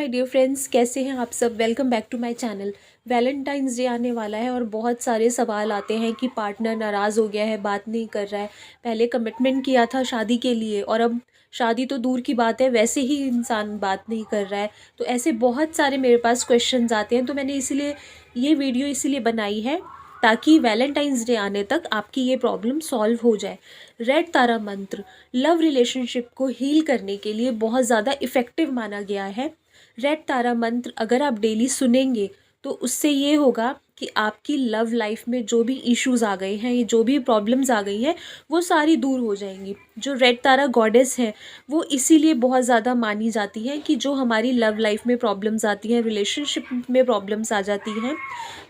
My dear friends, कैसे हैं आप सब। Welcome back to my channel. Valentine's day आने वाला है और बहुत सारे सवाल आते हैं कि पार्टनर नाराज़ हो गया है, बात नहीं कर रहा है। पहले कमिटमेंट किया था शादी के लिए और अब शादी तो दूर की बात है, वैसे ही इंसान बात नहीं कर रहा है। तो ऐसे बहुत सारे मेरे पास क्वेश्चंस आते हैं, तो मैंने इसीलिए ये वीडियो इसीलिए बनाई है ताकि वैलेंटाइंस डे आने तक आपकी ये प्रॉब्लम सॉल्व हो जाए। रेड तारा मंत्र लव रिलेशनशिप को हील करने के लिए बहुत ज़्यादा इफ़ेक्टिव माना गया है। रेड तारा मंत्र अगर आप डेली सुनेंगे तो उससे ये होगा कि आपकी लव लाइफ में जो भी इश्यूज़ आ गए हैं, ये जो भी प्रॉब्लम्स आ गई हैं, वो सारी दूर हो जाएंगी। जो रेड तारा गॉडेस है वो इसीलिए बहुत ज़्यादा मानी जाती है कि जो हमारी लव लाइफ में प्रॉब्लम्स आती हैं, रिलेशनशिप में प्रॉब्लम्स आ जाती हैं,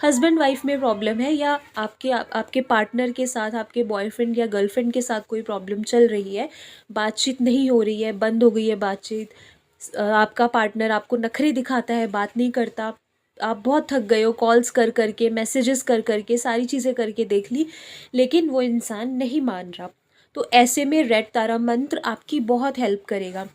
हस्बैंड वाइफ में प्रॉब्लम है, या आपके पार्टनर के साथ, आपके बॉयफ्रेंड या गर्लफ्रेंड के साथ कोई प्रॉब्लम चल रही है, बातचीत नहीं हो रही है, बंद हो गई है बातचीत, आपका पार्टनर आपको नखरे दिखाता है, बात नहीं करता, आप बहुत थक गए हो, कॉल्स कर करके, मैसेजेस कर करके, सारी चीज़ें करके देख ली, लेकिन वो इंसान नहीं मान रहा, तो ऐसे में रेड तारा मंत्र आपकी बहुत हेल्प करेगा।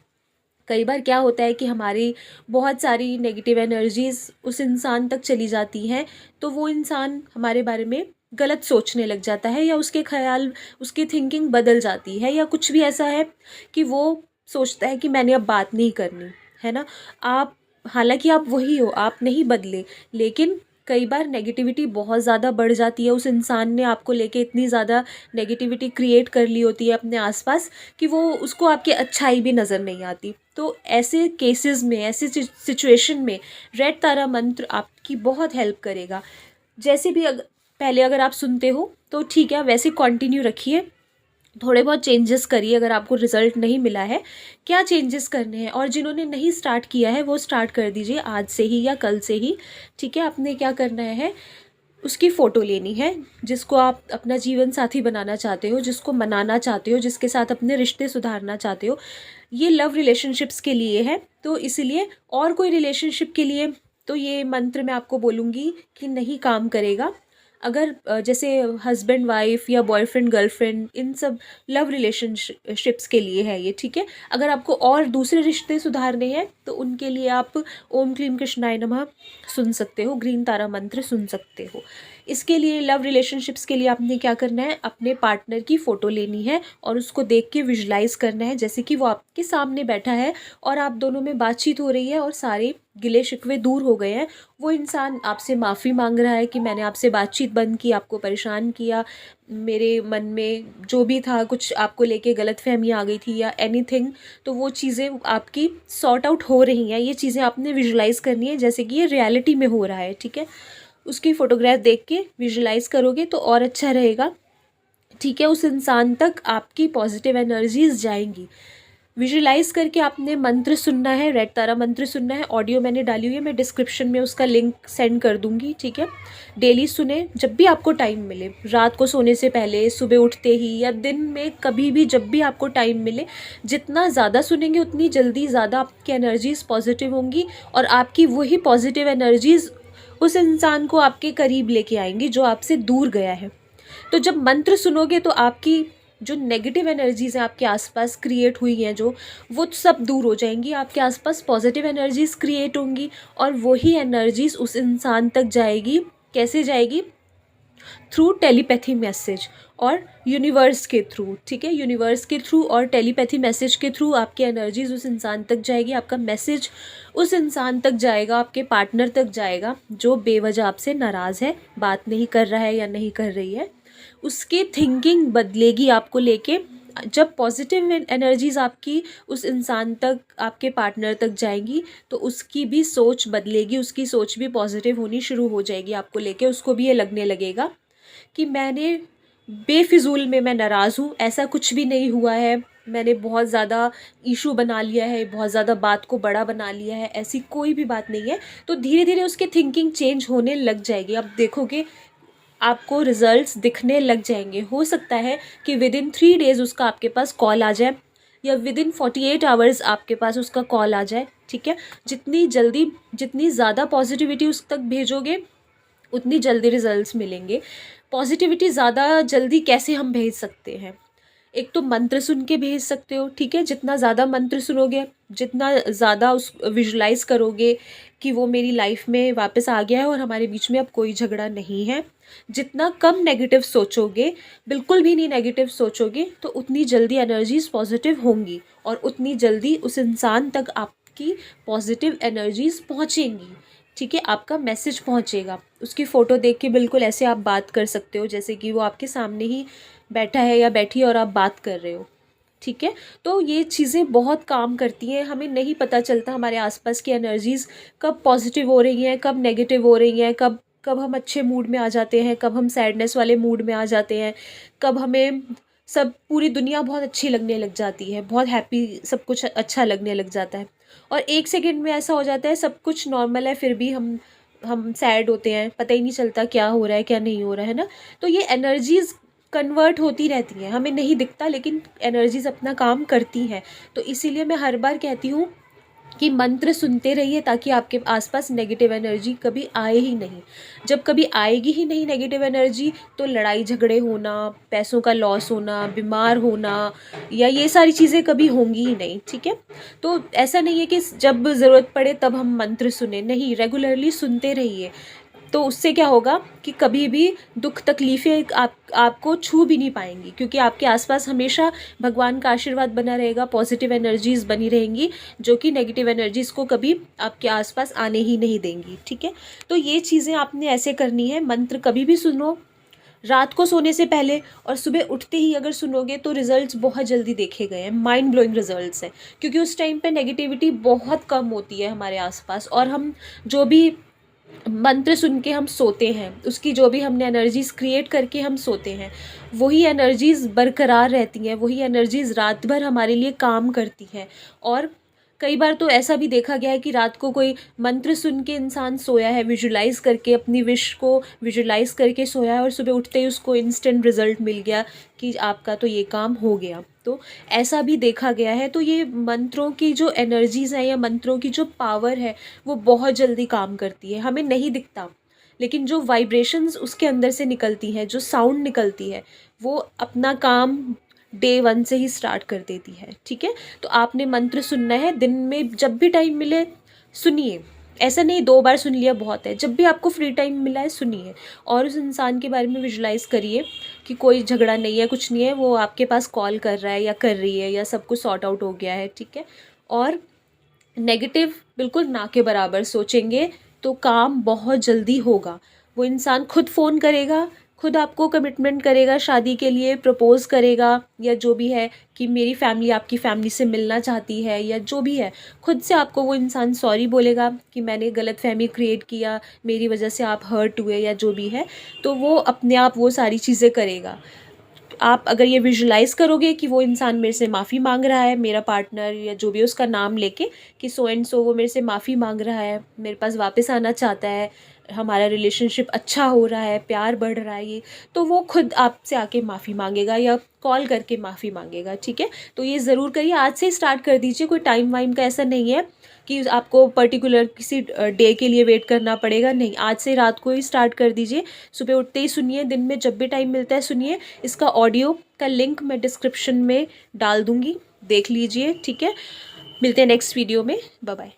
कई बार क्या होता है कि हमारी बहुत सारी नेगेटिव एनर्जीज़ उस इंसान तक चली जाती हैं, तो वो इंसान हमारे बारे में गलत सोचने लग जाता है, या उसके ख्याल, उसकी थिंकिंग बदल जाती है, या कुछ भी ऐसा है कि वो सोचता है कि मैंने अब बात नहीं करनी है ना। आप, हालांकि आप वही हो, आप नहीं बदले, लेकिन कई बार नेगेटिविटी बहुत ज़्यादा बढ़ जाती है। उस इंसान ने आपको लेके इतनी ज़्यादा नेगेटिविटी क्रिएट कर ली होती है अपने आसपास कि वो, उसको आपकी अच्छाई भी नज़र नहीं आती। तो ऐसे केसेस में, ऐसे सिचुएशन में रेड तारा मंत्र आपकी बहुत हेल्प करेगा। जैसे भी पहले अगर आप सुनते हो तो ठीक है, वैसे कंटिन्यू रखिए, थोड़े बहुत चेंजेस करिए अगर आपको रिज़ल्ट नहीं मिला है। क्या चेंजेस करने हैं, और जिन्होंने नहीं स्टार्ट किया है वो स्टार्ट कर दीजिए आज से ही या कल से ही। ठीक है, आपने क्या करना है, उसकी फ़ोटो लेनी है जिसको आप अपना जीवन साथी बनाना चाहते हो, जिसको मनाना चाहते हो, जिसके साथ अपने रिश्ते सुधारना चाहते हो। ये लव रिलेशनशिप्स के लिए है, तो इसीलिए, और कोई रिलेशनशिप के लिए तो ये मंत्र मैं आपको बोलूँगी कि नहीं काम करेगा। अगर जैसे हस्बैंड वाइफ या बॉयफ्रेंड गर्लफ्रेंड, इन सब लव रिलेशनशिप्स के लिए है ये, ठीक है। अगर आपको और दूसरे रिश्ते सुधारने हैं तो उनके लिए आप ओम क्लीम कृष्णाय नमः सुन सकते हो, ग्रीन तारा मंत्र सुन सकते हो। इसके लिए, लव रिलेशनशिप्स के लिए आपने क्या करना है, अपने पार्टनर की फ़ोटो लेनी है और उसको देख के विजुलाइज़ करना है जैसे कि वो आपके सामने बैठा है और आप दोनों में बातचीत हो रही है और सारे गिले शिकवे दूर हो गए हैं। वो इंसान आपसे माफ़ी मांग रहा है कि मैंने आपसे बातचीत बंद की, आपको परेशान किया, मेरे मन में जो भी था, कुछ आपको लेके गलतफहमी आ गई थी या एनीथिंग, तो वो चीज़ें आपकी सॉर्ट आउट हो रही हैं। ये चीज़ें आपने विजुलाइज़ करनी है जैसे कि ये रियलिटी में हो रहा है, ठीक है। उसकी फ़ोटोग्राफ देख के विजुलाइज़ करोगे तो और अच्छा रहेगा, ठीक है। उस इंसान तक आपकी पॉजिटिव एनर्जीज जाएंगी। विजुलाइज़ करके आपने मंत्र सुनना है, रेड तारा मंत्र सुनना है। ऑडियो मैंने डाली हुई है, मैं डिस्क्रिप्शन में उसका लिंक सेंड कर दूँगी, ठीक है। डेली सुने जब भी आपको टाइम मिले, रात को सोने से पहले, सुबह उठते ही, या दिन में कभी भी जब भी आपको टाइम मिले। जितना ज़्यादा सुनेंगे उतनी जल्दी ज़्यादा आपकी एनर्जीज़ पॉजिटिव होंगी और आपकी वही पॉजिटिव एनर्जीज़ उस इंसान को आपके करीब लेके आएंगी जो आपसे दूर गया है। तो जब मंत्र सुनोगे तो आपकी जो नेगेटिव एनर्जीज़ हैं आपके आसपास क्रिएट हुई हैं, जो, वो सब दूर हो जाएंगी। आपके आसपास पॉजिटिव एनर्जीज़ क्रिएट होंगी और वही एनर्जीज़ उस इंसान तक जाएगी। कैसे जाएगी? थ्रू टेलीपैथी मैसेज और यूनिवर्स के थ्रू, ठीक है। यूनिवर्स के थ्रू और टेलीपैथी मैसेज के थ्रू आपकी एनर्जीज उस इंसान तक जाएगी, आपका मैसेज उस इंसान तक जाएगा, आपके पार्टनर तक जाएगा जो बेवजह आपसे नाराज़ है, बात नहीं कर रहा है या नहीं कर रही है। उसकी थिंकिंग बदलेगी आपको लेके। जब पॉजिटिव एनर्जीज़ आपकी उस इंसान तक, आपके पार्टनर तक जाएंगी तो उसकी भी सोच बदलेगी, उसकी सोच भी पॉजिटिव होनी शुरू हो जाएगी आपको लेके। उसको भी ये लगने लगेगा कि मैंने बेफिजूल में मैं नाराज़ हूँ, ऐसा कुछ भी नहीं हुआ है, मैंने बहुत ज़्यादा इशू बना लिया है, बहुत ज़्यादा बात को बड़ा बना लिया है, ऐसी कोई भी बात नहीं है। तो धीरे धीरे उसकी थिंकिंग चेंज होने लग जाएगी। अब देखोगे आपको रिजल्ट्स दिखने लग जाएंगे। हो सकता है कि विद इन 3 डेज़ उसका आपके पास कॉल आ जाए, या विद इन 48 आवर्स आपके पास उसका कॉल आ जाए, ठीक है। जितनी जल्दी, जितनी ज़्यादा पॉजिटिविटी उस तक भेजोगे उतनी जल्दी रिजल्ट्स मिलेंगे। पॉजिटिविटी ज़्यादा जल्दी कैसे हम भेज सकते हैं? एक तो मंत्र सुन के भेज सकते हो, ठीक है। जितना ज़्यादा मंत्र सुनोगे, जितना ज़्यादा उस विजुलाइज करोगे कि वो मेरी लाइफ में वापस आ गया है और हमारे बीच में अब कोई झगड़ा नहीं है, जितना कम नेगेटिव सोचोगे, बिल्कुल भी नहीं नेगेटिव सोचोगे, तो उतनी जल्दी एनर्जीज पॉजिटिव होंगी और उतनी जल्दी उस इंसान तक आपकी पॉजिटिव एनर्जीज पहुँचेंगी, ठीक है। आपका मैसेज पहुँचेगा। उसकी फ़ोटो देख के बिल्कुल ऐसे आप बात कर सकते हो जैसे कि वो आपके सामने ही बैठा है या बैठी है और आप बात कर रहे हो, ठीक है। तो ये चीज़ें बहुत काम करती हैं। हमें नहीं पता चलता हमारे आसपास की एनर्जीज़ कब पॉजिटिव हो रही हैं, कब नेगेटिव हो रही हैं, कब कब हम अच्छे मूड में आ जाते हैं, कब हम सैडनेस वाले मूड में आ जाते हैं, कब हमें सब पूरी दुनिया बहुत अच्छी लगने लग जाती है, बहुत हैप्पी, सब कुछ अच्छा लगने लग जाता है। और 1 सेकंड में ऐसा हो जाता है, सब कुछ नॉर्मल है, फिर भी हम सैड होते हैं, पता ही नहीं चलता क्या हो रहा है क्या नहीं हो रहा है ना। तो ये एनर्जीज़ कन्वर्ट होती रहती हैं, हमें नहीं दिखता लेकिन एनर्जीज़ अपना काम करती हैं। तो इसीलिए मैं हर बार कहती हूँ कि मंत्र सुनते रहिए ताकि आपके आसपास नेगेटिव एनर्जी कभी आए ही नहीं। जब कभी आएगी ही नहीं नेगेटिव एनर्जी, तो लड़ाई झगड़े होना, पैसों का लॉस होना, बीमार होना, या ये सारी चीज़ें कभी होंगी ही नहीं, ठीक है। तो ऐसा नहीं है कि जब ज़रूरत पड़े तब हम मंत्र सुने, नहीं, रेगुलरली सुनते रहिए। तो उससे क्या होगा कि कभी भी दुख तकलीफ़ें आपको छू भी नहीं पाएंगी, क्योंकि आपके आसपास हमेशा भगवान का आशीर्वाद बना रहेगा, पॉजिटिव एनर्जीज़ बनी रहेंगी जो कि नेगेटिव एनर्जीज़ को कभी आपके आसपास आने ही नहीं देंगी, ठीक है। तो ये चीज़ें आपने ऐसे करनी है। मंत्र कभी भी सुनो, रात को सोने से पहले और सुबह उठते ही अगर सुनोगे तो रिजल्ट्स बहुत जल्दी देखे गए हैं, माइंड ब्लोइंग रिजल्ट्स हैं, क्योंकि उस टाइम पे नेगेटिविटी बहुत कम होती है हमारे आसपास। और हम जो भी मंत्र सुन के हम सोते हैं, उसकी जो भी हमने एनर्जीज़ क्रिएट करके हम सोते हैं, वही एनर्जीज़ बरकरार रहती हैं, वही एनर्जीज़ रात भर हमारे लिए काम करती हैं। और कई बार तो ऐसा भी देखा गया है कि रात को कोई मंत्र सुन के इंसान सोया है, विजुलाइज़ करके, अपनी विश को विजुलाइज़ करके सोया है और सुबह उठते ही उसको इंस्टेंट रिज़ल्ट मिल गया कि आपका तो ये काम हो गया। तो ऐसा भी देखा गया है। तो ये मंत्रों की जो एनर्जीज़ हैं या मंत्रों की जो पावर है वो बहुत जल्दी काम करती है, हमें नहीं दिखता, लेकिन जो वाइब्रेशंस उसके अंदर से निकलती हैं, जो साउंड निकलती है, वो अपना काम डे 1 से ही स्टार्ट कर देती है, ठीक है। तो आपने मंत्र सुनना है, दिन में जब भी टाइम मिले सुनिए। ऐसा नहीं 2 बार सुन लिया बहुत है, जब भी आपको फ्री टाइम मिला है सुनिए। और उस इंसान के बारे में विजुलाइज़ करिए कि कोई झगड़ा नहीं है, कुछ नहीं है, वो आपके पास कॉल कर रहा है या कर रही है, या सब कुछ सॉर्ट आउट हो गया है, ठीक है। और नेगेटिव बिल्कुल ना के बराबर सोचेंगे तो काम बहुत जल्दी होगा। वो इंसान खुद फ़ोन करेगा, खुद आपको कमिटमेंट करेगा, शादी के लिए प्रपोज़ करेगा, या जो भी है कि मेरी फ़ैमिली आपकी फ़ैमिली से मिलना चाहती है, या जो भी है, खुद से आपको वो इंसान सॉरी बोलेगा कि मैंने गलतफ़हमी क्रिएट किया, मेरी वजह से आप हर्ट हुए, या जो भी है। तो वो अपने आप वो सारी चीज़ें करेगा। आप अगर ये विजुलाइज़ करोगे कि वो इंसान मेरे से माफ़ी मांग रहा है, मेरा पार्टनर या जो भी, उसका नाम लेके कि सो एंड सो वो मेरे से माफ़ी मांग रहा है, मेरे पास वापस आना चाहता है, हमारा रिलेशनशिप अच्छा हो रहा है, प्यार बढ़ रहा है, ये तो वो खुद आपसे आके माफ़ी मांगेगा या कॉल करके माफ़ी मांगेगा, ठीक है। तो ये ज़रूर करिए, आज से ही स्टार्ट कर दीजिए। कोई टाइम वाइम का ऐसा नहीं है कि आपको पर्टिकुलर किसी डे के लिए वेट करना पड़ेगा, नहीं, आज से रात को ही स्टार्ट कर दीजिए। सुबह उठते ही सुनिए, दिन में जब भी टाइम मिलता है सुनिए। इसका ऑडियो का लिंक मैं डिस्क्रिप्शन में डाल दूँगी, देख लीजिए, ठीक है। मिलते हैं नेक्स्ट वीडियो में, बाय बाय।